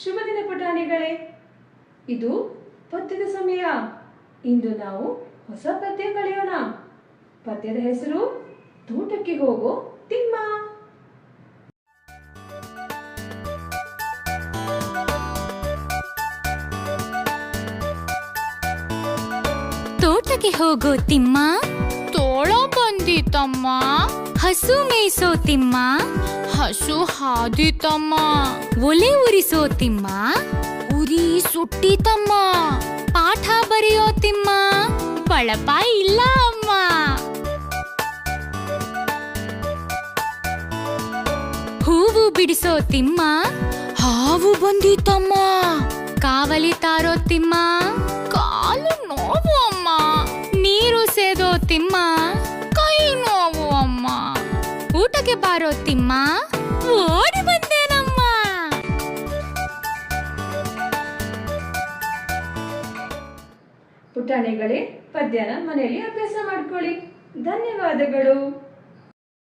ಶುಭ ದಿನ ಪುಟಾಣಿಗಳೇ. ಇದು ಪದ್ಯದ ಸಮಯ. ಇಂದು ನಾವು ಹೊಸ ಪದ್ಯ ಕಲಿಯೋಣ. ಪದ್ಯದ ಹೆಸರು ತೋಟಕ್ಕೆ ಹೋಗೋ ತಿಮ್ಮ. ತೋಟಕ್ಕೆ ಹೋಗೋ ತಿಮ್ಮ, ತೋಳ ಬಂದಿತಮ್ಮ. ಹಸು ಮೇಯಿಸೋ ತಿಮ್ಮ, ಹಸು ಹಾದಿತಮ್ಮ. ಒಲೆ ಉರಿಸೋ ತಿಮ್ಮ, ಉರಿ ಸುಟ್ಟಿತಮ್ಮ. ಪಾಠ ಬರೆಯೋ ತಿಮ್ಮ, ಬಳಪ ಇಲ್ಲ ಅಮ್ಮ. ಹೂವು ಬಿಡಿಸೋ ತಿಮ್ಮ, ಹಾವು ಬಂದಿತಮ್ಮ. ಕಾವಲಿ ತಾರೋ ತಿಮ್ಮ, ಕಾಲು ನೋವು ಅಮ್ಮ. ನೀರು ಸೇದೋ ತಿಮ್ಮ, ಕೈ ನೋವು ಅಮ್ಮ. ಊಟಕ್ಕೆ ಬಾರೋ ತಿಮ್ಮ, ಓಡಿ ಬಂದೇನಮ್ಮ. ಪುಟಾಣಿಗಳೇ, ಪದ್ಯನ ಮನೆಯಲ್ಲಿ ಅಭ್ಯಾಸ ಮಾಡ್ಕೊಳ್ಳಿ. ಧನ್ಯವಾದಗಳು.